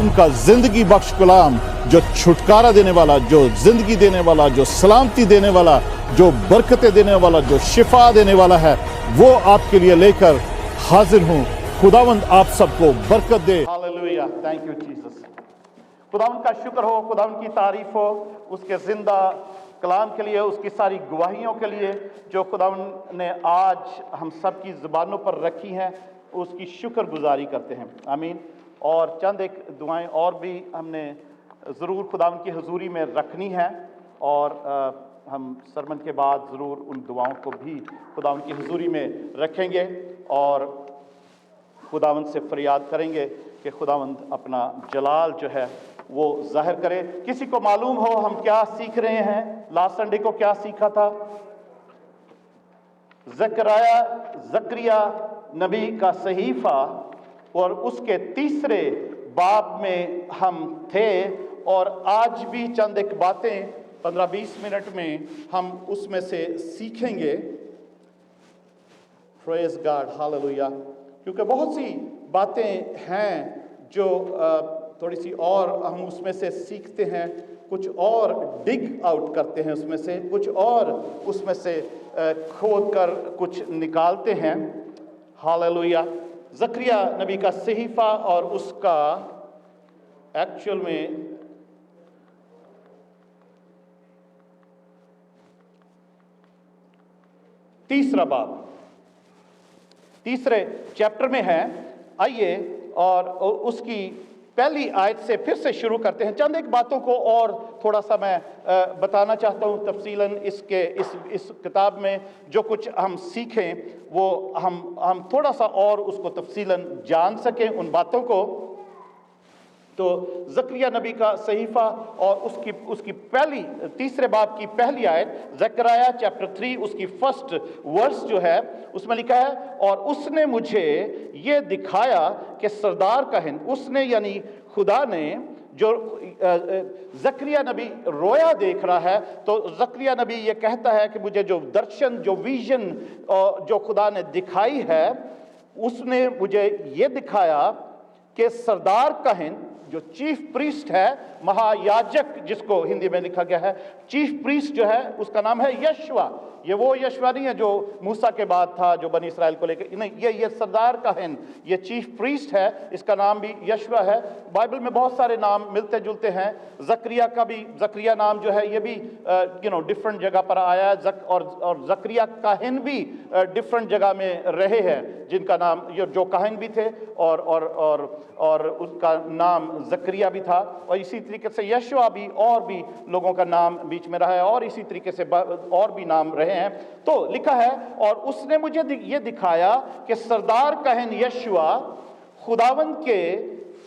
खुदावन का जिंदगी बख्श कलाम, जो छुटकारा देने वाला, जो जिंदगी देने वाला, जो सलामती देने वाला, जो बरकतें देने वाला, जो शिफा देने वाला है, वो आपके लिए लेकर हाजिर हूँ। खुदावंद आप सबको बरकत दे। Hallelujah, thank you Jesus. खुदावंद का शुक्र हो, खुदावंद की तारीफ हो उसके जिंदा कलाम के लिए, उसकी सारी गवाहियों के लिए जो खुदावंद ने आज हम सब की ज़ुबानों पर रखी हैं, उसकी शुक्रगुजारी करते हैं। आमीन। और चंद एक दुआएं और भी हमने ज़रूर खुदावंद की हुजूरी में रखनी है, और हम सरमन के बाद ज़रूर उन दुआओं को भी खुदावंद की हुजूरी में रखेंगे और खुदावंद से फरियाद करेंगे कि खुदावंद अपना जलाल जो है वो जाहिर करे। किसी को मालूम हो हम क्या सीख रहे हैं? लास्ट संडे को क्या सीखा था? जकरिया नबी का सहीफा और उसके तीसरे बाब में हम थे, और आज भी चंद एक बातें 15-20 मिनट में हम उसमें से सीखेंगे। Praise God, hallelujah. क्योंकि बहुत सी बातें हैं जो थोड़ी सी और हम उसमें से सीखते हैं, कुछ और डिग आउट करते हैं उसमें से, कुछ और उसमें से खोद कर कुछ निकालते हैं। हालेलुया। जकरिया नबी का सहीफा और उसका एक्चुअल में तीसरा बाब तीसरे चैप्टर में है। आइए और उसकी पहली आयत से फिर से शुरू करते हैं। चंद एक बातों को और थोड़ा सा मैं बताना चाहता हूँ तफसीलन। इस किताब में जो कुछ हम सीखें वो हम थोड़ा सा और उसको तफसीलन जान सकें उन बातों को। तो जकरिया नबी का सहीफा और उसकी पहली तीसरे बाब की पहली आयत, ज़करिया चैप्टर 3 उसकी फर्स्ट वर्स जो है उसमें लिखा है, और उसने मुझे ये दिखाया कि सरदार कहन, उसने यानी खुदा ने, जो जकरिया नबी रोया देख रहा है, तो जकरिया नबी ये कहता है कि मुझे जो दर्शन, जो विजन जो खुदा ने दिखाई है, उसने मुझे ये दिखाया कि सरदार कहन, जो चीफ प्रीस्ट है, महायाजक जिसको हिंदी में लिखा गया है, चीफ प्रीस्ट जो है उसका नाम है यशवा। ये वो यशवा नहीं है जो मूसा के बाद था, जो बनी इसराइल को लेकर, नहीं, ये सरदार कहन, ये चीफ प्रीस्ट है, इसका नाम भी यशवा है। बाइबल में बहुत सारे नाम मिलते जुलते हैं। जकरिया का भी, जकरिया नाम जो है ये भी डिफरेंट जगह पर आया है, और जकरिया कहन भी डिफरेंट जगह में रहे हैं, जिनका नाम जो कहन भी थे और उसका नाम जकरिया भी था, और इसी तरीके से यशवा भी, और भी लोगों का नाम बीच में रहा है, और इसी तरीके से और भी नाम रहे हैं। तो लिखा है, और उसने मुझे ये दिखाया कि सरदार कहन यशवा खुदावंद के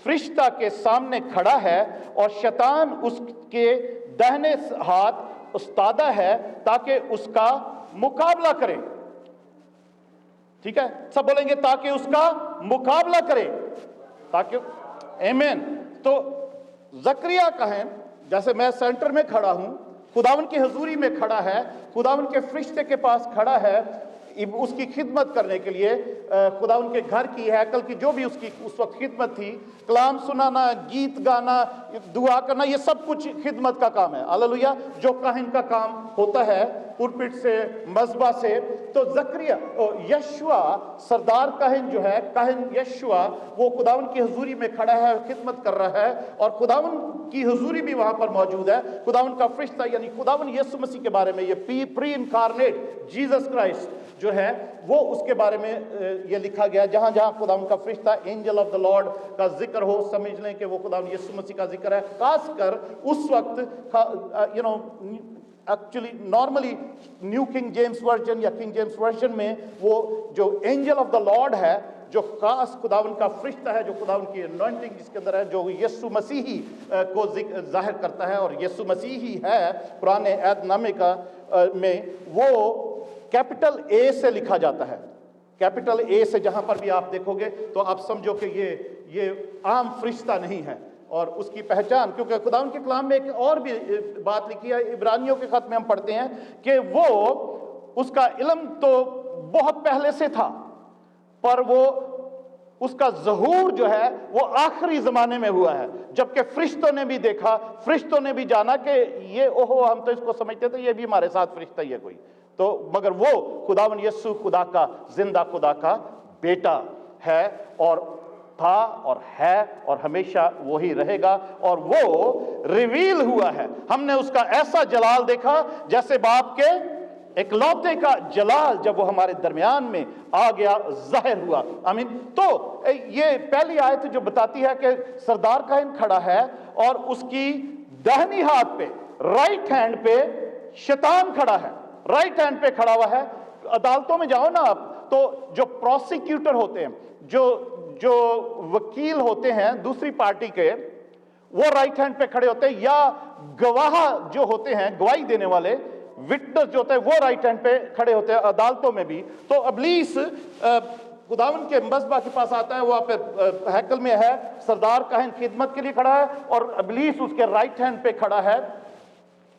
फरिश्ता के सामने खड़ा है, और शैतान उसके दाहिने हाथ उस्तादा है ताकि उसका मुकाबला करे। ठीक है, सब बोलेंगे ताकि उसका मुकाबला करे, ताकि, आमीन। तो जकरिया कहन, जैसे मैं सेंटर में खड़ा हूं, खुदावन की हुजूरी में खड़ा है, खुदावन के फरिश्ते के पास खड़ा है, उसकी खिदमत करने के लिए, खुदावन के घर की, हैकल की, जो भी उसकी उस वक्त खिदमत थी, कलाम सुनाना, गीत गाना, दुआ करना, ये सब कुछ खिदमत का काम है। हालेलुया। जो काहिन का काम होता है पुलपिट से, मज़बा से। तो जकरिया यशवा, सरदार काहिन जो है, काहिन यशवा, वो खुदावन की हुजूरी में खड़ा है, खिदमत कर रहा है, और खुदावन की हुजूरी भी वहां पर मौजूद है। खुदावन का फरिश्ता यानी खुदावन यीशु मसीह के बारे में, ये प्री इनकारनेट जीसस क्राइस्ट जो है, वो उसके बारे में ये लिखा गया। जहां जहां खुदावन का फरिश्ता, एंजल ऑफ द लॉर्ड का जिक्र हो, समझ लें कि वो खुदावन यीशु मसीह का जिक्र है। खासकर उस वक्त actually normally new king James version या किंग जेम्स वर्जन में वो जो एंजल ऑफ द लॉर्ड है, जो खास खुदावन का फरिश्ता है, जो खुदावन की अनॉइंटिंग जिसके अंदर है, जो यीशु मसीह ही को जाहिर करता है, और यीशु मसीह ही है पुराने अहदनामे का में, वो कैपिटल ए से लिखा जाता है। कैपिटल ए से जहां पर भी आप देखोगे तो आप समझो कि ये आम फरिश्ता नहीं है। और उसकी पहचान, क्योंकि खुदावन के कलाम में एक और भी बात लिखी है, इब्रानियों के खत में हम पढ़ते हैं कि वो, उसका इल्म तो बहुत पहले से था, पर वो उसका ज़हूर जो है वो आखिरी ज़माने में हुआ है, जबकि फरिश्तों ने भी देखा, फरिश्तों ने भी जाना कि ये ओहो, हम तो इसको समझते थे ये भी हमारे साथ फरिश्ता ही है कोई, तो मगर वो खुदावन यीशु खुदा का, जिंदा खुदा का बेटा है, और था और है और हमेशा वही रहेगा, और वो रिवील हुआ है। हमने उसका ऐसा जलाल देखा जैसे बाप के इकलौते का जलाल जब वो हमारे दरमियान में आ गया, जाहिर हुआ। आमीन। तो ये पहली आयत जो बताती है कि सरदार काहिन खड़ा है और उसकी दाहिनी हाथ पे, राइट हैंड पे शैतान खड़ा है, राइट हैंड पे खड़ा हुआ है। अदालतों में जाओ ना आप, तो जो प्रोसिक्यूटर होते हैं, जो वकील होते हैं दूसरी पार्टी के, वो राइट हैंड पे खड़े होते हैं, या गवाह जो होते हैं, गवाही देने वाले विटनेस जो होते हैं, वो राइट हैंड पे खड़े होते हैं अदालतों में भी। तो इब्लीस खुदावन के मज़बा के पास आता है, वहाँ पे हैकल में है, सरदार काहिन खिदमत के लिए खड़ा है, और इब्लीस उसके राइट हैंड पे खड़ा है,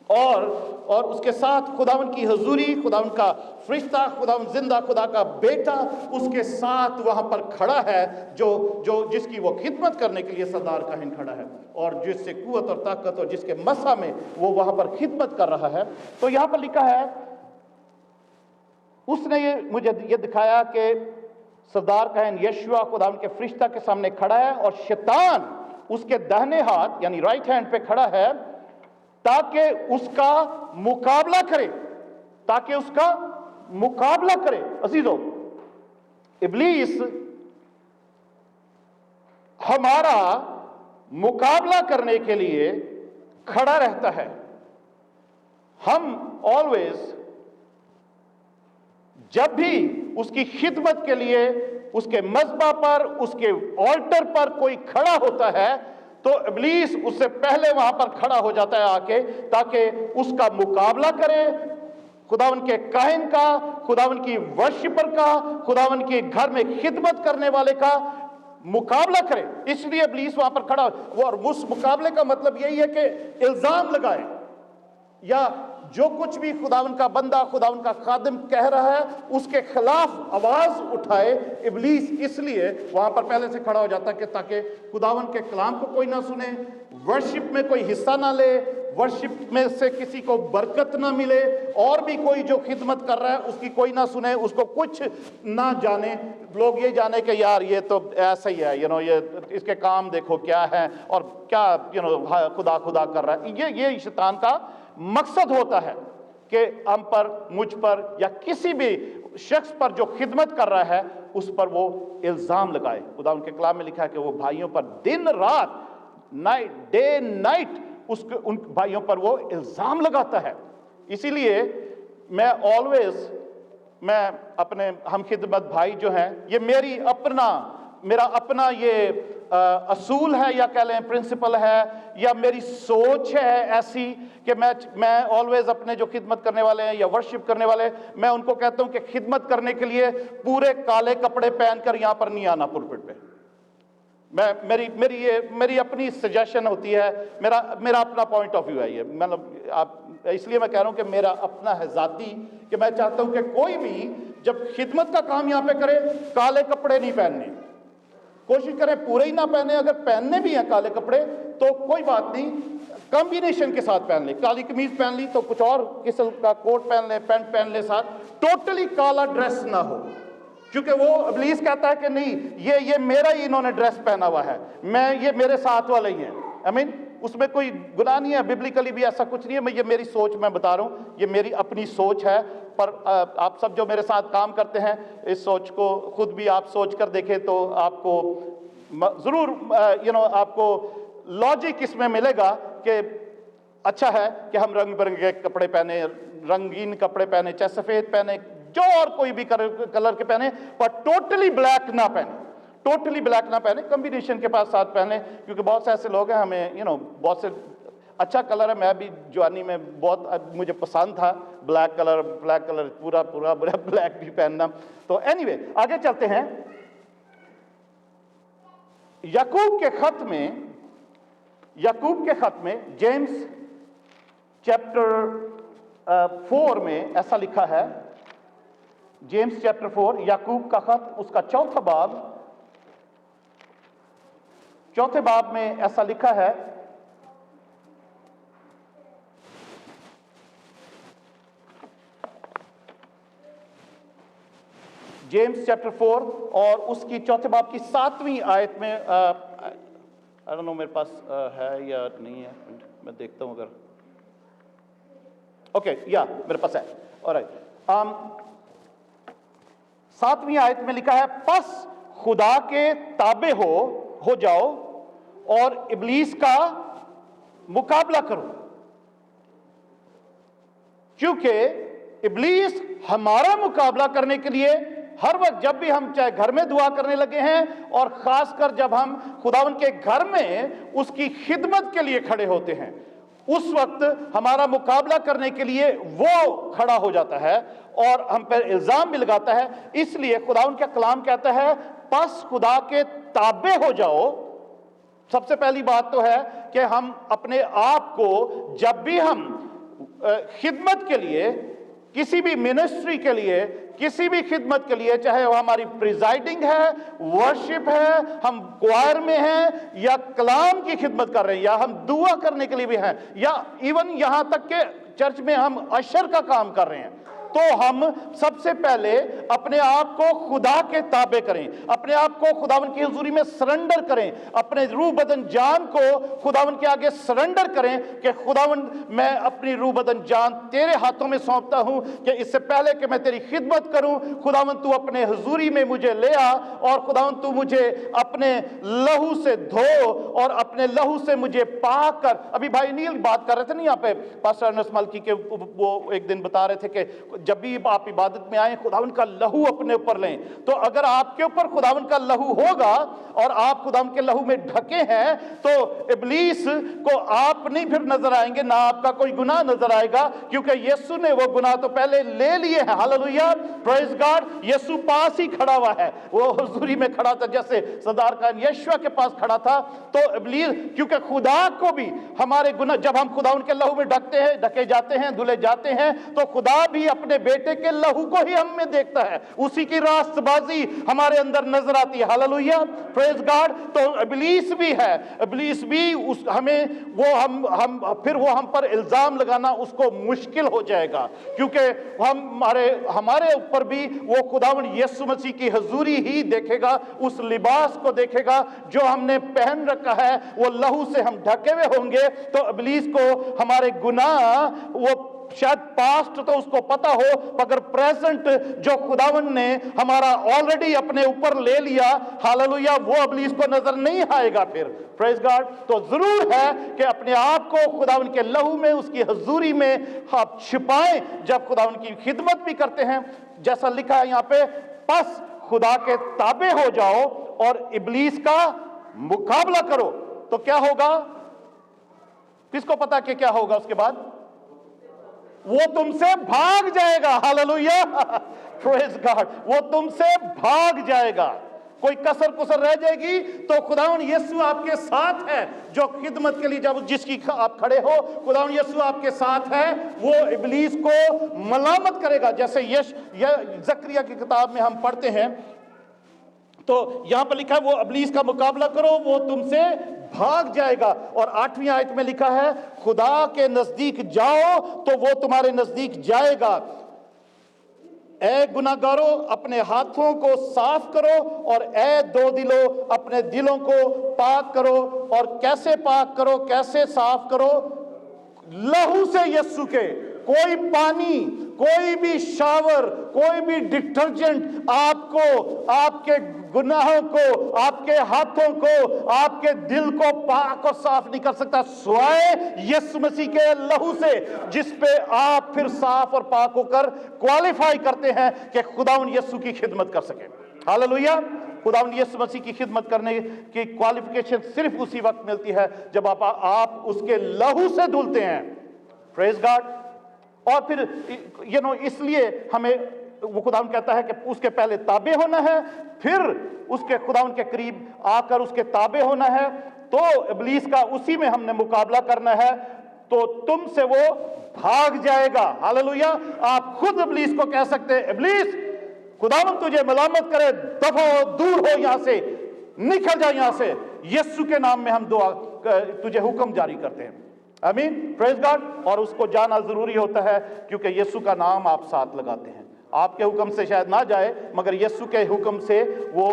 और उसके साथ खुदावन की हजूरी, खुदावन का फरिश्ता, खुदावन जिंदा खुदा का बेटा उसके साथ वहां पर खड़ा है, जो जिसकी वो खिदमत करने के लिए सरदार काहिन खड़ा है, और जिससे कुव्वत और ताकत और जिसके मसा में वो वहां पर खिदमत कर रहा है। तो यहां पर लिखा है, उसने ये मुझे ये दिखाया कि सरदार काहिन यशुआ खुदावन के फरिश्ता के सामने खड़ा है, और शैतान उसके दाहिने हाथ यानी राइट हैंड पे खड़ा है, ताकि उसका मुकाबला करे, ताकि उसका मुकाबला करे। अजीजों, इब्लीस हमारा मुकाबला करने के लिए खड़ा रहता है। हम ऑलवेज जब भी उसकी खिदमत के लिए उसके मज़बा पर, उसके ऑल्टर पर कोई खड़ा होता है, तो इब्लीस उससे पहले वहां पर खड़ा हो जाता है आके, ताकि उसका मुकाबला करे, खुदावन के काहिन का, खुदावन की वर्शिपर का, खुदावन के घर में खिदमत करने वाले का मुकाबला करे। इसलिए इब्लीस वहां पर खड़ा, और उस मुकाबले का मतलब यही है कि इल्जाम लगाए, या जो कुछ भी खुदावन का बंदा, खुदावन का खादिम कह रहा है, उसके खिलाफ आवाज उठाए। इब्लीस इसलिए वहां पर पहले से खड़ा हो जाता है कि ताकि खुदावन के कलाम को कोई ना सुने, वर्शिप में कोई हिस्सा ना ले, वर्शिप में से किसी को बरकत ना मिले, और भी कोई जो खिदमत कर रहा है उसकी कोई ना सुने, उसको कुछ ना जाने। लोग ये जाने कि यार ये तो ऐसा ही है, ये इसके काम देखो क्या है, और क्या खुदा खुदा कर रहा है। ये शैतान का मकसद होता है कि हम पर, मुझ पर, या किसी भी शख्स पर जो खिदमत कर रहा है उस पर वो इल्जाम लगाए। खुदा उनके कलाम में लिखा है कि वो भाइयों पर दिन रात, नाइट, डे नाइट, उन भाइयों पर वो इल्जाम लगाता है। इसीलिए मैं ऑलवेज, मैं अपने हम खिदमत भाई जो हैं, ये मेरा अपना ये असूल है, या कह लें प्रिंसिपल है, या मेरी सोच है ऐसी कि मैं ऑलवेज अपने जो खिदमत करने वाले हैं या वर्शिप करने वाले, मैं उनको कहता हूं कि खिदमत करने के लिए पूरे काले कपड़े पहनकर यहां पर नहीं आना पुलपिट पे। मेरी अपनी सजेशन होती है, मेरा अपना पॉइंट ऑफ व्यू है ये, मतलब आप, इसलिए मैं कह रहा हूं कि मेरा अपना है जाती, कि मैं चाहता हूं कि कोई भी जब खिदमत का काम यहां पे करे, काले कपड़े नहीं पहनने, कोशिश करें पूरे ही ना पहने। अगर पहनने भी हैं काले कपड़े तो कोई बात नहीं, कॉम्बिनेशन के साथ पहन ले, काली कमीज पहन ली तो कुछ और किस्म का कोट पहन ले, पैंट पहन ले साथ, टोटली काला ड्रेस ना हो, क्योंकि वो इब्लीस कहता है कि नहीं, ये मेरा ही इन्होंने ड्रेस पहना हुआ है, ये मेरे साथ वाले ही हैं। आई मीन उसमें कोई गुनाह नहीं है, बिब्लिकली भी ऐसा कुछ नहीं है। ये मेरी सोच मैं बता रहा हूँ, ये मेरी अपनी सोच है, पर आप सब जो मेरे साथ काम करते हैं, इस सोच को खुद भी आप सोच कर देखें तो आपको ज़रूर आपको लॉजिक इसमें मिलेगा कि अच्छा है कि हम रंग बिरंगे कपड़े पहने, रंगीन कपड़े पहने, चाहे सफ़ेद पहने, जो और कोई भी कलर के पहने, पर टोटली ब्लैक ना पहने, टोटली ब्लैक ना पहने, कॉम्बिनेशन के पास साथ पहने। क्योंकि बहुत से ऐसे लोग हैं, हमें बहुत से अच्छा कलर है, मैं भी जवानी में बहुत मुझे पसंद था ब्लैक कलर पूरा ब्लैक भी पहनना। तो एनीवे आगे चलते हैं। याकूब के खत में जेम्स चैप्टर 4 में ऐसा लिखा है, जेम्स चैप्टर 4 याकूब का खत, उसका 4था बाब चौथे बाब में ऐसा लिखा है, जेम्स चैप्टर 4 और उसकी चौथे बाब की 7वीं आयत में, आई डोंट नो मेरे पास है या नहीं है, मैं देखता हूं अगर, ओके या मेरे पास है, ऑलराइट। 7वीं आयत में लिखा है, बस खुदा के ताबे हो जाओ और इब्लीस का मुकाबला करो, क्योंकि इब्लीस हमारा मुकाबला करने के लिए हर वक्त, जब भी हम चाहे घर में दुआ करने लगे हैं और खासकर जब हम खुदावन के घर में उसकी खिदमत के लिए खड़े होते हैं, उस वक्त हमारा मुकाबला करने के लिए वो खड़ा हो जाता है और हम पर इल्जाम भी लगाता है। इसलिए खुदावन का कलाम कहता है, बस खुदा के ताबे हो जाओ। सबसे पहली बात तो है कि हम अपने आप को, जब भी हम खिदमत के लिए, किसी भी मिनिस्ट्री के लिए, किसी भी खिदमत के लिए, चाहे वो हमारी प्रिजाइडिंग है, वर्शिप है, हम क्वायर में हैं, या कलाम की खिदमत कर रहे हैं, या हम दुआ करने के लिए भी हैं, या इवन यहां तक कि चर्च में हम अशर का काम कर रहे हैं, तो हम सबसे पहले अपने आप को खुदा के ताबे करें, अपने आप को खुदावन की हुजूरी में सरेंडर करें, अपने रूह बदन जान को खुदावन के आगे सरेंडर करें कि खुदावन, मैं अपनी रूह बदन जान तेरे हाथों में सौंपता हूं कि इससे पहले कि मैं तेरी खिदमत करूं, खुदावन तू अपने हुजूरी में मुझे ले आ, और खुदावन तू मुझे अपने लहू से धो और अपने लहू से मुझे पाक कर। अभी भाई नील बात कर रहे थे ना यहाँ पे, पास्टर अनस मल्की के, वो एक दिन बता रहे थे कि जब भी आप इबादत में आए खुदावन का लहू अपने ऊपर लें। तो अगर आपके ऊपर खुदावन का लहू होगा और आप खुदावन के लहू में ढके हैं, तो इब्लीस को आप नहीं फिर नजर आएंगे, ना आपका कोई गुनाह नजर आएगा, क्योंकि यीशु ने वो गुनाह तो पहले ले लिए हैं। Hallelujah, praise God. यीशु पास ही खड़ा हुआ है, वो हुजूरी में खड़ा था, जैसे सरदार खान यशुआ के पास खड़ा था। तो इब्लीस, क्योंकि खुदा को भी हमारे गुनाह, जब हम खुदावन के लहू में ढके जाते हैं, धुले जाते हैं, तो खुदा भी अपने बेटे के लहू को ही हम में देखता है, उसी की रास्तबाजी हमारे अंदर नजर आती है। Hallelujah, praise God. तो इब्लीस भी है, इब्लीस भी उस हमें वो हम फिर वो हम पर इल्जाम लगाना उसको मुश्किल हो जाएगा, क्योंकि हमारे ऊपर भी वो खुदावन यीशु मसीह की हुजूरी ही देखेगा, उस लिबास को देखेगा जो हमने पहन रखा है, वो लहू से हम ढके हुए होंगे। तो इब्लीस को हमारे गुनाह, वो शायद पास्ट तो उसको पता हो, मगर प्रेजेंट जो खुदावन ने हमारा ऑलरेडी अपने ऊपर ले लिया, हालेलुया, वो इब्लीस को नजर नहीं आएगा फिर। Praise God. तो जरूर है कि अपने आप को खुदावन के लहू में, उसकी हुजूरी में आप छिपाएं जब खुदावन की खिदमत भी करते हैं। जैसा लिखा है यहाँ पे, बस खुदा के ताबे हो जाओ और इब्लीस का मुकाबला करो। तो क्या होगा, किसको पता कि क्या होगा उसके बाद? वो तुमसे भाग जाएगा। Hallelujah, praise God. वो तुमसे भाग जाएगा, कोई कसर कुसर रह जाएगी तो खुदावन यीशु आपके साथ है, जो खिदमत के लिए जब जिसकी आप खड़े हो, खुदावन यीशु आपके साथ है, वो इब्लीस को मलामत करेगा। जैसे जकरिया की किताब में हम पढ़ते हैं, तो यहां पर लिखा है, वो इब्लीस का मुकाबला करो, वो तुमसे भाग जाएगा। और 8वीं आयत में लिखा है, खुदा के नजदीक जाओ तो वो तुम्हारे नजदीक जाएगा। ए गुनाहगारों, अपने हाथों को साफ करो, और ए दो दिलों, अपने दिलों को पाक करो। और कैसे पाक करो, कैसे साफ करो? लहू से यीशु के। कोई पानी, कोई भी शावर, कोई भी डिटर्जेंट आपको, आपके गुनाहों को, आपके हाथों को, आपके दिल को पाक और साफ नहीं कर सकता, सिवाय यीशु मसीह के लहू से, जिस पे आप फिर साफ और पाक होकर क्वालिफाई करते हैं कि खुदावन यीशु की खिदमत कर सके। हालेलुया। खुदावन यीशु मसीह की खिदमत करने की क्वालिफिकेशन सिर्फ उसी वक्त मिलती है जब आप उसके लहू से धुलते हैं। Praise God. और फिर इसलिए हमें वो खुदावन कहता है कि उसके पहले ताबे होना है, फिर उसके खुदावन के करीब आकर उसके ताबे होना है। तो इब्लीस का उसी में हमने मुकाबला करना है, तो तुमसे वो भाग जाएगा। हालेलुया। आप खुद इब्लीस को कह सकते हैं, इब्लीस, खुदावन तुझे मलामत करे, दफा हो, दूर हो, यहां से निकल जा, यहां से यीशु के नाम में हम दुआ तुझे हुक्म जारी करते हैं। आमीन, प्रेज गॉड। और उसको जाना जरूरी होता है क्योंकि यीशु का नाम आप साथ लगाते हैं। आपके हुक्म से शायद ना जाए मगर यीशु के हुक्म से वो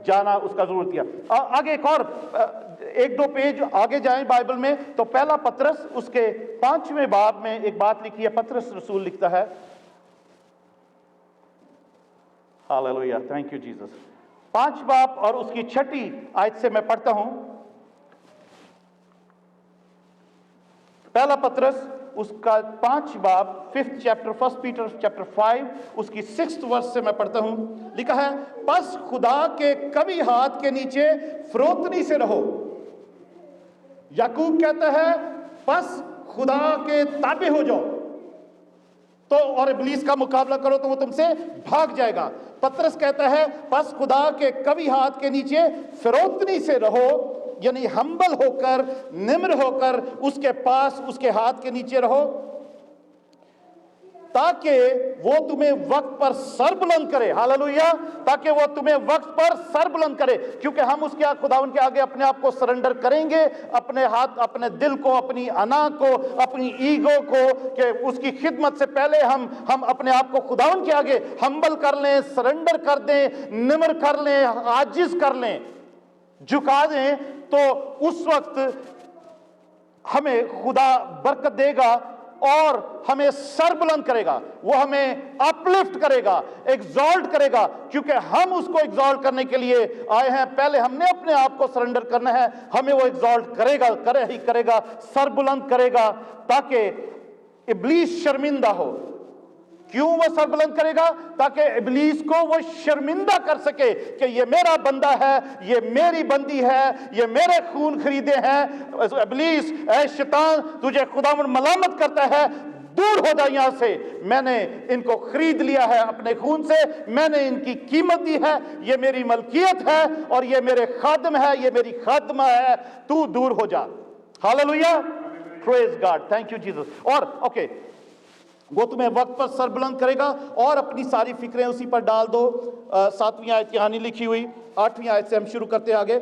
जाना उसका जरूर किया। आगे एक और 1-2 पेज आगे जाएं बाइबल में तो पहला पतरस उसके 5वें बाब में एक बात लिखी है। पतरस रसूल लिखता है, हालेलुया, थैंक यू जीसस। 5 बाब और उसकी 6ठी आयत से मैं पढ़ता हूं। पहला पतरस उसका 5 बाब 5th चैप्टर 1 पीटर चैप्टर 5 उसकी 6th वर्स से मैं पढ़ता हूं। लिखा है, बस खुदा के कभी हाथ के नीचे फरोतनी से रहो। याकूब कहता है बस खुदा के ताबे हो जाओ तो और इब्लीस का मुकाबला करो तो वो तुमसे भाग जाएगा। पतरस कहता है बस खुदा के कभी हाथ के नीचे फरोतनी से रहो, यानी हम्बल होकर, निम्र होकर उसके पास, उसके हाथ के नीचे रहो, ताकि वो तुम्हें वक्त पर सर बुलंद करे। हालेलुया, ताकि वो तुम्हें वक्त पर सर बुलंद करे। क्योंकि हम उसके खुदावन के आगे अपने आप को सरेंडर करेंगे, अपने हाथ, अपने दिल को, अपनी अना को, अपनी ईगो को, कि उसकी खिदमत से पहले हम अपने आप को खुदावन के आगे हम्बल कर लें, सरेंडर कर दें, निम्र कर लें, आजिज कर लें, झुका दें, तो उस वक्त हमें खुदा बरकत देगा और हमें सर बुलंद करेगा। वो हमें अपलिफ्ट करेगा, एग्जॉल्ट करेगा, क्योंकि हम उसको एग्जॉल्ट करने के लिए आए हैं। पहले हमने अपने आप को सरेंडर करना है, हमें वो एग्जॉल्ट करेगा, करेगा, सर बुलंद करेगा, ताकि इब्लीस शर्मिंदा हो। क्यों वो सर बुलंद करेगा? ताकि इब्लीस को वो शर्मिंदा कर सके कि ये मेरा बंदा है, ये मेरी बंदी है, ये मेरे खून खरीदे हैं। इब्लीस, ऐ शैतान, तुझे खुदावंद मलामत करता है, दूर हो जा यहां से, मैंने इनको खरीद लिया है अपने खून से, मैंने इनकी कीमत दी है, ये मेरी मलकियत है और ये मेरे खादिम है, ये मेरी खादिमा है, तू दूर हो जा। Hallelujah, praise God, thank you Jesus. और ओके, वो तुम्हें वक्त पर सर बुलंद करेगा और अपनी सारी फिक्रें उसी पर डाल दो। 7वीं आयत कहानी लिखी हुई, 8वीं आयत से हम शुरू करते आगे।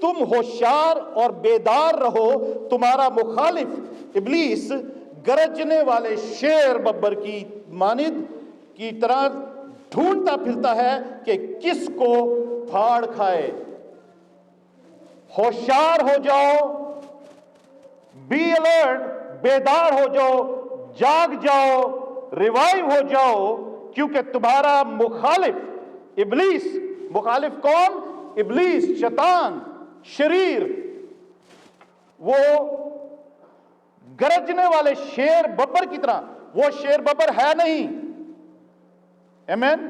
तुम होशियार और बेदार रहो, तुम्हारा मुखालिफ इब्लीस गरजने वाले शेर बब्बर की मानिद की तरह ढूंढता फिरता है कि किसको फाड़ खाए। होशियार हो जाओ, बी अलर्ट, बेदार हो जाओ, जाग जाओ, रिवाइव हो जाओ, क्योंकि तुम्हारा मुखालिफ इब्लीस, मुखालिफ कौन? इब्लीस, शैतान, शरीर, वो गरजने वाले शेर बब्बर की तरह, वो शेर बब्बर है नहीं, आमीन,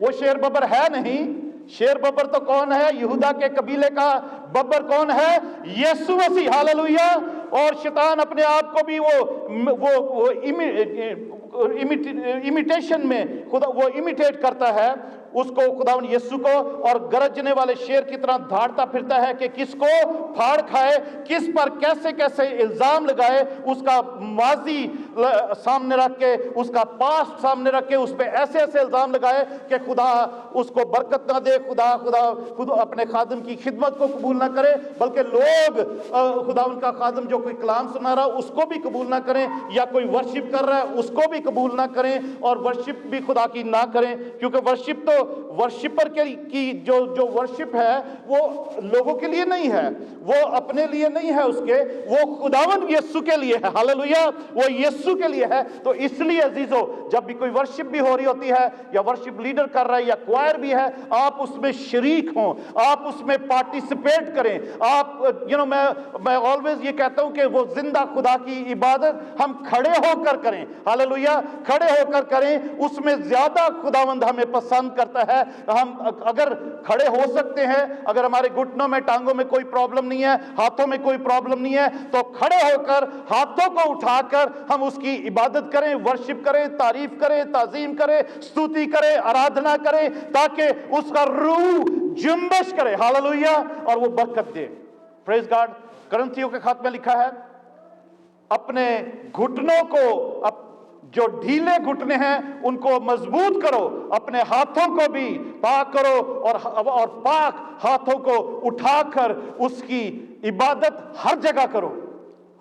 वो शेर बब्बर है नहीं। शेर बब्बर तो कौन है? यहूदा के कबीले का बब्बर कौन है? यीशु मसीह। हालेलुया। और शैतान अपने आप को भी वो इमिटेशन में खुदा वो इमिटेट करता है उसको, खुदावन यीशु को, और गरजने वाले शेर की तरह धाड़ता फिरता है कि किसको फाड़ खाए, किस पर कैसे कैसे इल्जाम लगाए, उसका माजी सामने रख के, उसका पास्ट सामने रख के उस पर ऐसे ऐसे इल्जाम लगाए कि खुदा उसको बरकत ना दे, खुदा अपने खादिम की खिदमत को कबूल ना करे, बल्कि लोग खुदा उनका खादिम जो कोई कलाम सुना रहा उसको भी कबूल ना करें, या कोई वर्शिप कर रहा है उसको भी कबूल ना करें, और वर्शिप भी खुदा की ना करें। क्योंकि वर्शिप तो वर्शिपर की जो वर्शिप है वो लोगों के लिए नहीं है, वो अपने लिए नहीं है उसके, वो खुदावन यीशु के लिए है। हालेलुया, वो यीशु के लिए है। तो इसलिए अजीजों, जब भी कोई वर्शिप भी हो रही होती है, या वर्शिप लीडर कर रहा है, या क्वायर भी है, आप उसमें शरीक हों, आप उसमें पार्टिसिपेट करें। आप मैं ऑलवेज ये कहता हूं कि वो जिंदा खुदा की इबादत हम खड़े होकर करें। हालेलुया, खड़े होकर करें, उसमें ज्यादा खुदावंद हमें पसंद करता है। हम अगर खड़े हो सकते हैं, अगर हमारे घुटनों में, टांगों में कोई प्रॉब्लम नहीं है, हाथों में कोई प्रॉब्लम नहीं है, तो खड़े होकर हाथों को उठाकर हम उसकी इबादत करें, वर्शिप करें, तारीफ करें, ताजीम करें, स्तुति करें, आराधना करें, ताकि उसका रूह जुम्बिश करे। हालेलुया, और वो बरकत दे। Praise God. करंथियों के खत में लिखा है, अपने घुटनों को जो ढीले घुटने हैं उनको मजबूत करो, अपने हाथों को भी पाक करो और पाक हाथों को उठाकर उसकी इबादत हर जगह करो।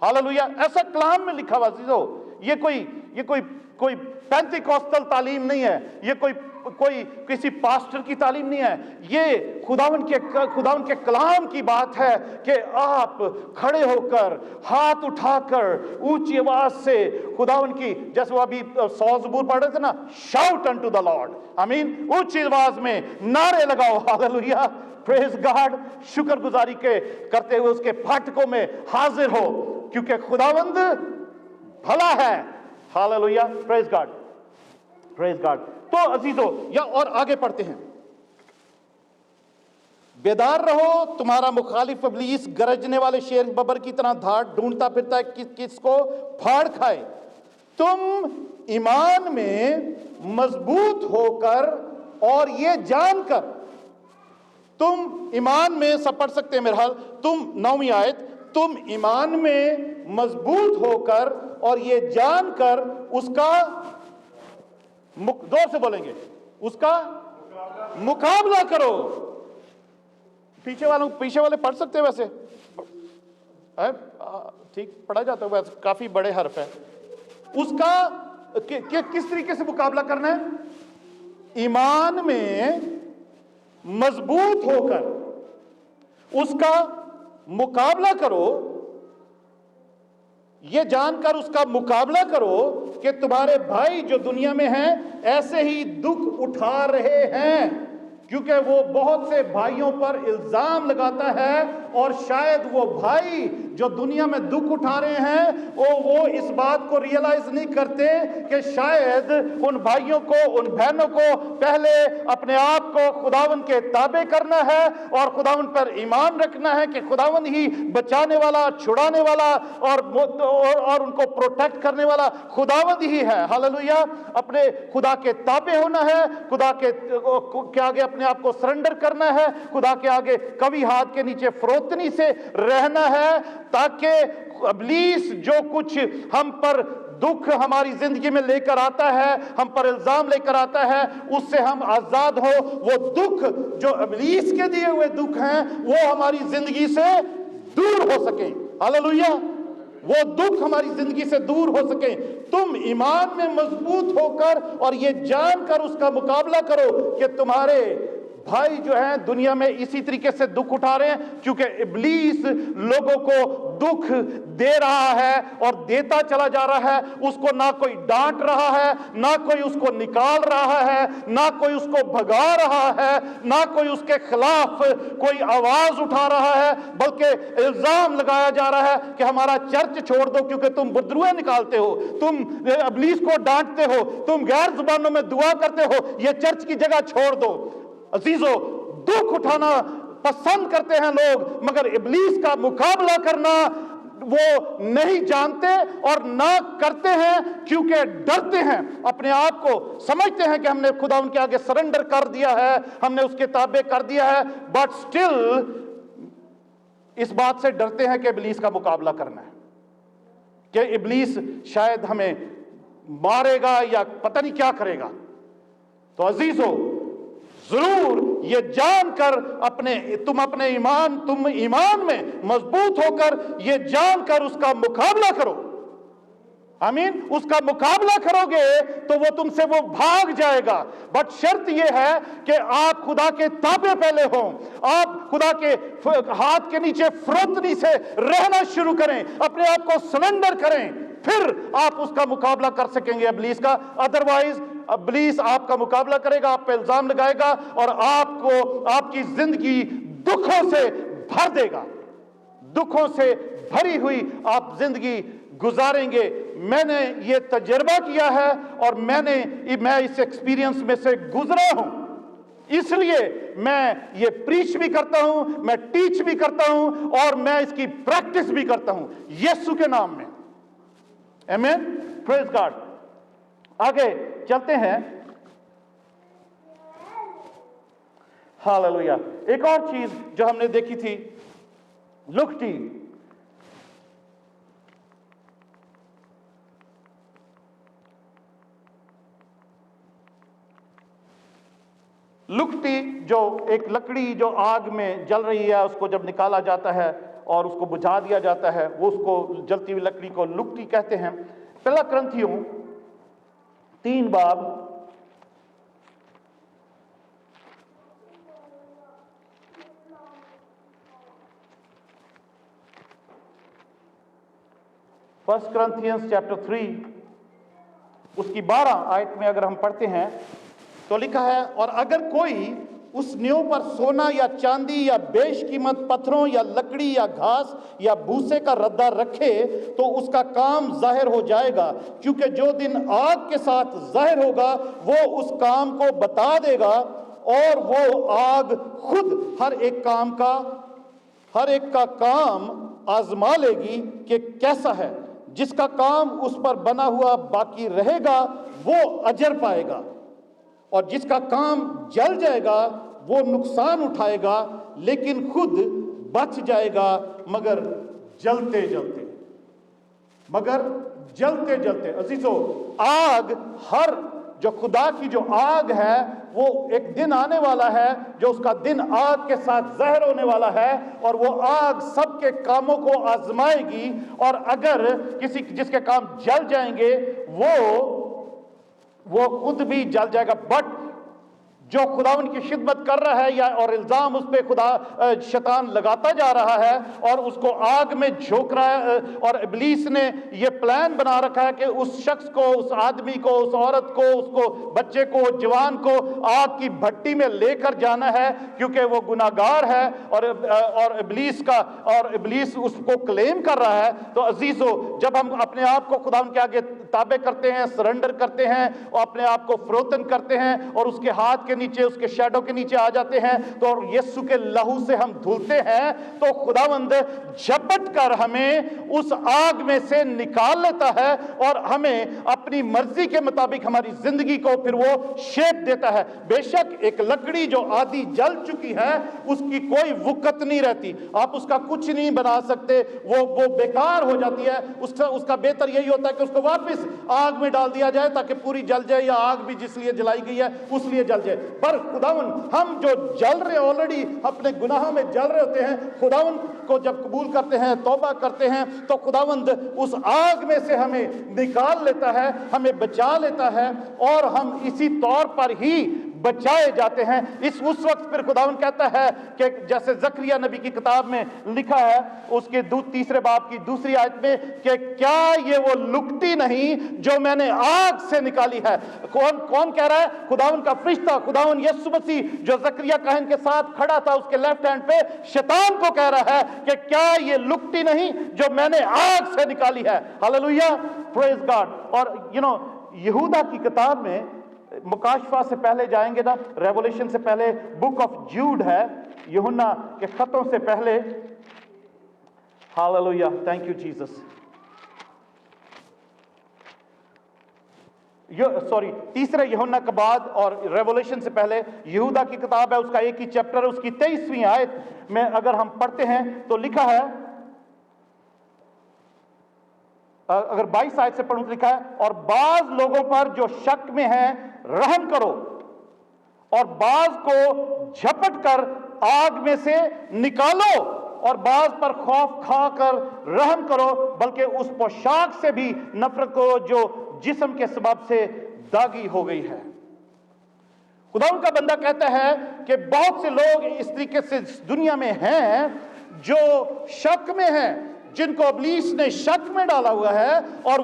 हालेलुया। ऐसा कलाम में लिखा हुआ अजीजों, ये कोई पेंटिकॉस्टल तालीम नहीं है, ये कोई किसी पास्टर की तालीम नहीं है, ये खुदावन के कलाम की बात है कि आप खड़े होकर हाथ उठाकर ऊंची आवाज से खुदावन की, जैसे वो अभी 100 ज़बूर पढ़ रहे थे ना, शाउट अनटू द लॉर्ड, आमीन, ऊंची आवाज में नारे लगाओ। Hallelujah, praise God. शुक्रगुजारी के करते हुए उसके फाटकों में हाजिर हो, क्योंकि खुदावंद भला है। Hallelujah, praise God, praise God. तो अजीजों, या और आगे पढ़ते हैं, बेदार रहो, तुम्हारा मुखालिफ इब्लीस गरजने वाले शेर बबर की तरह धाड़ ढूंढता फिरता है किसको फाड़ खाए। तुम ईमान में मजबूत होकर और ये जानकर, तुम ईमान में, सब पढ़ सकते हैं मेरे हाल, तुम 9वीं आयत, तुम ईमान में मजबूत होकर और ये जानकर उसका जोर से बोलेंगे, उसका मुकाबला करो। पीछे वाले पढ़ सकते हैं वैसे, ठीक पढ़ा जाता है, वैसे काफी बड़े हर्फ है। उसका किस तरीके से मुकाबला करना है? ईमान में मजबूत होकर उसका मुकाबला करो, ये जानकर उसका मुकाबला करो कि तुम्हारे भाई जो दुनिया में हैं ऐसे ही दुख उठा रहे हैं, क्योंकि वो बहुत से भाइयों पर इल्जाम लगाता है, और शायद वो भाई जो दुनिया में दुख उठा रहे हैं वो इस बात को रियलाइज नहीं करते कि शायद उन भाइयों को, उन बहनों को पहले अपने आप को खुदावन के ताबे करना है और खुदावन पर ईमान रखना है कि खुदावन ही बचाने वाला, छुड़ाने वाला और उनको प्रोटेक्ट करने वाला खुदावन ही है। हालेलुया। अपने खुदा के ताबे होना है, खुदा के आगे अपने आप को सरेंडर करना है, खुदा के आगे कभी हाथ के नीचे फरोतनी से रहना है, ताकि इब्लीस जो कुछ हम पर दुख हमारी जिंदगी में लेकर आता है, हम पर इल्जाम लेकर आता है, उससे हम आजाद हो। वो दुख जो इब्लीस के दिए हुए दुख हैं वो हमारी जिंदगी से दूर हो सके। हालेलुया। वो दुख हमारी जिंदगी से दूर हो सके। तुम ईमान में मजबूत होकर और ये जानकर उसका मुकाबला करो कि तुम्हारे भाई जो हैं दुनिया में इसी तरीके से दुख उठा रहे हैं, क्योंकि इब्लीस लोगों को दुख दे रहा है और देता चला जा रहा है। उसको ना कोई डांट रहा है, ना कोई उसको निकाल रहा है, ना कोई उसको भगा रहा है, ना कोई उसके खिलाफ कोई आवाज उठा रहा है, बल्कि इल्जाम लगाया जा रहा है कि हमारा चर्च छोड़ दो क्योंकि तुम बुदरुए निकालते हो, तुम इब्लीस को डांटते हो, तुम गैर जुबानों में दुआ करते हो, ये चर्च की जगह छोड़ दो। अजीजों, दुख उठाना पसंद करते हैं लोग, मगर इब्लीस का मुकाबला करना वो नहीं जानते और ना करते हैं, क्योंकि डरते हैं। अपने आप को समझते हैं कि हमने खुदा उनके आगे सरेंडर कर दिया है, हमने उसके ताबे कर दिया है, बट स्टिल इस बात से डरते हैं कि इब्लीस का मुकाबला करना है, कि इब्लीस शायद हमें मारेगा या पता नहीं क्या करेगा। तो अजीजों, जरूर ये जानकर तुम ईमान में मजबूत होकर ये जानकर उसका मुकाबला करो। आमीन। उसका मुकाबला करोगे तो वो तुमसे वो भाग जाएगा, बट शर्त ये है कि आप खुदा के ताबे पहले हों, आप खुदा के हाथ के नीचे फरोतनी से रहना शुरू करें, अपने आप को सरेंडर करें, फिर आप उसका मुकाबला कर सकेंगे इब्लीस का। अदरवाइज इब्लीस आपका मुकाबला करेगा, आप पे इल्जाम लगाएगा और आपको आपकी जिंदगी दुखों से भर देगा। दुखों से भरी हुई आप जिंदगी गुजारेंगे। मैंने ये तजर्बा किया है और मैं इस एक्सपीरियंस में से गुजरा हूं, इसलिए मैं ये प्रीच भी करता हूं, मैं टीच भी करता हूं और मैं इसकी प्रैक्टिस भी करता हूं यीशु के नाम में। आमीन। Praise God. आगे चलते हैं। हालेलुया। एक और चीज जो हमने देखी थी, लुकटी, लुकटी जो एक लकड़ी जो आग में जल रही है उसको जब निकाला जाता है और उसको बुझा दिया जाता है, वो उसको जलती हुई लकड़ी को लुकटी कहते हैं। पहला करंथियों 3 बाब 1 Corinthians chapter 3 उसकी 12 आयत में अगर हम पढ़ते हैं तो लिखा है, और अगर कोई उस नींव पर सोना या चांदी या बेशकीमत पत्थरों या लकड़ी या घास या भूसे का रद्दा रखे तो उसका काम जाहिर हो जाएगा, क्योंकि जो दिन आग के साथ जाहिर होगा वो उस काम को बता देगा, और वो आग खुद हर एक का काम आजमा लेगी कि कैसा है। जिसका काम उस पर बना हुआ बाकी रहेगा वो अजर पाएगा, और जिसका काम जल जाएगा वो नुकसान उठाएगा, लेकिन खुद बच जाएगा मगर जलते जलते। अजीजों, आग, हर जो खुदा की जो आग है वो एक दिन आने वाला है जो उसका दिन आग के साथ जहर होने वाला है, और वो आग सबके कामों को आजमाएगी, और अगर किसी जिसके काम जल जाएंगे वो खुद भी जल जाएगा। बट जो खुदावन की खिदमत कर रहा है या और इल्जाम उस पे शैतान लगाता जा रहा है और उसको आग में झोंक रहा है, और इब्लीस ने ये प्लान बना रखा है कि उस शख्स को, उस आदमी को, उस औरत को, उसको बच्चे को, जवान को आग की भट्टी में लेकर जाना है, क्योंकि वो गुनाहगार है और इब्लीस उसको क्लेम कर रहा है। तो अजीजों, जब हम अपने आप को खुदावन के आगे ताबे करते हैं, सरेंडर करते हैं और अपने आप को फरोतन करते हैं और उसके हाथ के नीचे, उसके शैडो के नीचे आ जाते हैं, तो यीशु के लहू से हम धुलते हैं, तो खुदावंद झपट कर हमें उस आग में से निकाल लेता है और हमें अपनी मर्जी के मुताबिक हमारी जिंदगी को फिर वो शेप देता है। बेशक एक लकड़ी जो आधी जल चुकी है उसकी कोई वक़्त नहीं रहती, आप उसका कुछ नहीं बना सकते, वो बेकार हो जाती है। उसका बेहतर यही होता है कि उसको वापस आग में डाल दिया जाए ताकि पूरी जल जाए, या आग भी जिस लिए जलाई गई है उस लिए जल जाए। पर खुदावन, हम जो जल रहे ऑलरेडी अपने गुनाहों में जल रहे होते हैं, खुदावन को जब कबूल करते हैं, तौबा करते हैं, तो खुदावंद उस आग में से हमें निकाल लेता है, हमें बचा लेता है, और हम इसी तौर पर ही बचाए जाते हैं। उस वक्त फिर खुदावन कहता है कि जैसे जकरिया नबी की किताब में लिखा है उसके 3 बाब की 2 आयत में कि क्या ये वो लुकटी नहीं जो मैंने आग से निकाली है। कौन कह रहा है? खुदावन का फरिश्ता, खुदावन यीशु मसीह जो जकरिया काहिन के साथ खड़ा था उसके लेफ्ट हैंड पे, शैतान को कह रहा है कि क्या ये लुकटी नहीं जो मैंने आग से निकाली है। Hallelujah, praise God. और यहूदा की किताब में मुकाशफा से पहले जाएंगे ना, रेवोल्यूशन से पहले बुक ऑफ जूड है, यूहन्ना के खतों से पहले। Hallelujah, thank you Jesus. तीसरे यूहन्ना के बाद और रेवोल्यूशन से पहले यहूदा की किताब है, उसका एक ही चैप्टर है, उसकी 23वीं आयत में अगर हम पढ़ते हैं तो लिखा है, अगर 22 आयत से पढ़ूं तो लिखा है, और बाज लोगों पर जो शक में है रहम करो, और बाज को झपट कर आग में से निकालो, और बाज पर खौफ खाकर रहम करो, बल्कि उस पोशाक से भी नफरत करो जो जिस्म के सबब से दागी हो गई है। खुदावंद का बंदा कहता है कि बहुत से लोग इस तरीके से इस दुनिया में हैं जो शक में हैं, जिनको इब्लीस ने शक में डाला हुआ है, और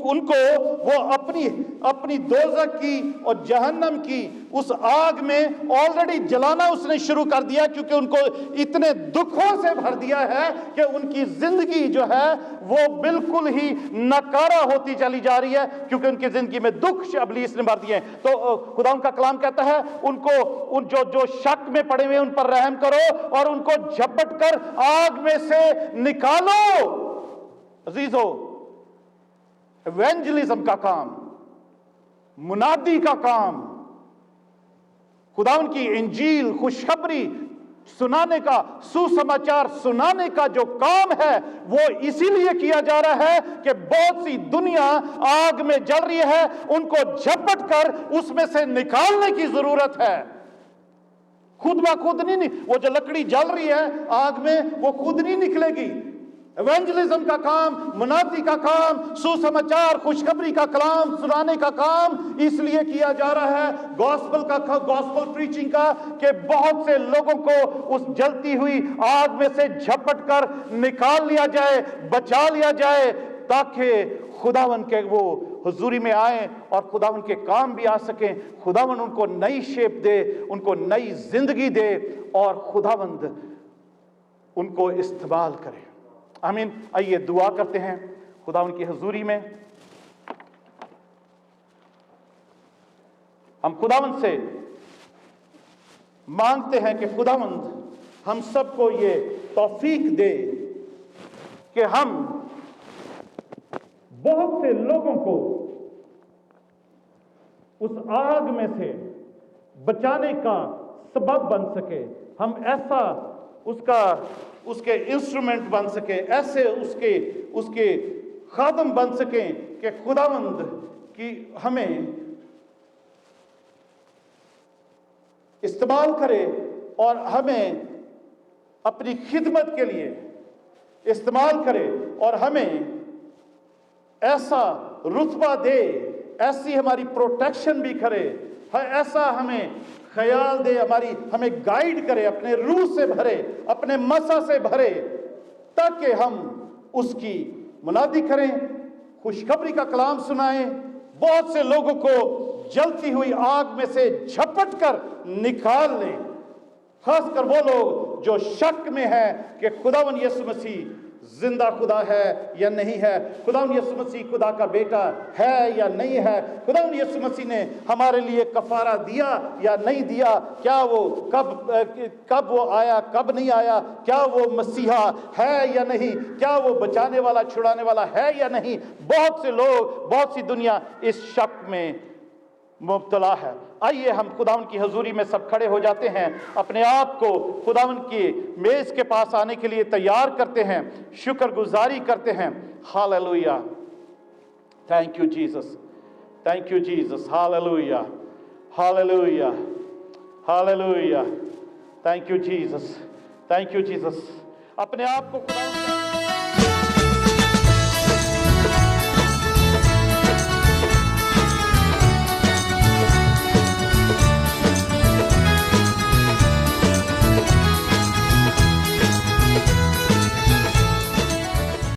उनको अपनी दोज़ख की और जहन्नम की उस आग में ऑलरेडी जलाना उसने शुरू कर दिया, क्योंकि उनको इतने दुखों से भर दिया है कि उनकी जिंदगी जो है वो बिल्कुल ही नकारा होती चली जा रही है, क्योंकि उनकी जिंदगी में दुख इब्लीस ने भर दिए। तो खुदा का कलाम कहता है उनको जो शक में पड़े हुए उन पर रहम करो और उनको झपट कर आग में से निकालो। अजीजो, एवेंजलिज्म का काम, मुनादी का काम, खुदावन की इंजील खुशखबरी सुनाने का, सुसमाचार सुनाने का जो काम है वो इसीलिए किया जा रहा है कि बहुत सी दुनिया आग में जल रही है, उनको झपट कर उसमें से निकालने की जरूरत है। खुद ब खुद नहीं, वो जो लकड़ी जल रही है आग में वो खुद नहीं निकलेगी। एवेंजलिज्म का काम, मुनादी का काम, सुसमाचार खुशखबरी का कलाम सुनाने का काम इसलिए किया जा रहा है, गॉस्पल प्रीचिंग का, कि बहुत से लोगों को उस जलती हुई आग में से झपट कर निकाल लिया जाए, बचा लिया जाए, ताकि खुदावन के वो हुजूरी में आए और खुदावन के काम भी आ सकें। खुदावन उनको नई शेप दे, उनको नई जिंदगी दे और खुदावंद उनको इस्तेमाल करे। आमीन। आइए दुआ करते हैं खुदावंद की हुजूरी में। हम खुदावंद से मांगते हैं कि खुदावंद हम सबको ये तौफीक दे कि हम बहुत से लोगों को उस आग में से बचाने का सबब बन सके, हम ऐसा उसके इंस्ट्रूमेंट बन सके, ऐसे उसके खादम बन सकें कि खुदावंद की हमें इस्तेमाल करे और हमें अपनी खिदमत के लिए इस्तेमाल करे और हमें ऐसा रुतबा दे, ऐसी हमारी प्रोटेक्शन भी करे, ऐसा हमें ख्याल दे, हमें गाइड करे, अपने रूह से भरे, अपने मसा से भरे, ताकि हम उसकी मुनादी करें, खुशखबरी का कलाम सुनाएं, बहुत से लोगों को जलती हुई आग में से झपट कर निकाल लें। खासकर वो लोग जो शक में है कि खुदावन यीशु मसीह जिंदा खुदा है या नहीं है, खुदावन यीशु मसीह खुदा का बेटा है या नहीं है, खुदावन यीशु मसीह ने हमारे लिए कफारा दिया या नहीं दिया, क्या वो कब वो आया, कब नहीं आया, क्या वो मसीहा है या नहीं, क्या वो बचाने वाला छुड़ाने वाला है या नहीं। बहुत से लोग, बहुत सी दुनिया इस शक में मुब्तला है। आइए हम खुदावन की हजूरी में सब खड़े हो जाते हैं, अपने आप को खुदावन की मेज के पास आने के लिए तैयार करते हैं, शुक्रगुजारी करते हैं। Hallelujah, thank you Jesus, thank you Jesus, hallelujah, hallelujah, hallelujah, thank you Jesus, thank you Jesus. अपने आप को खुदावन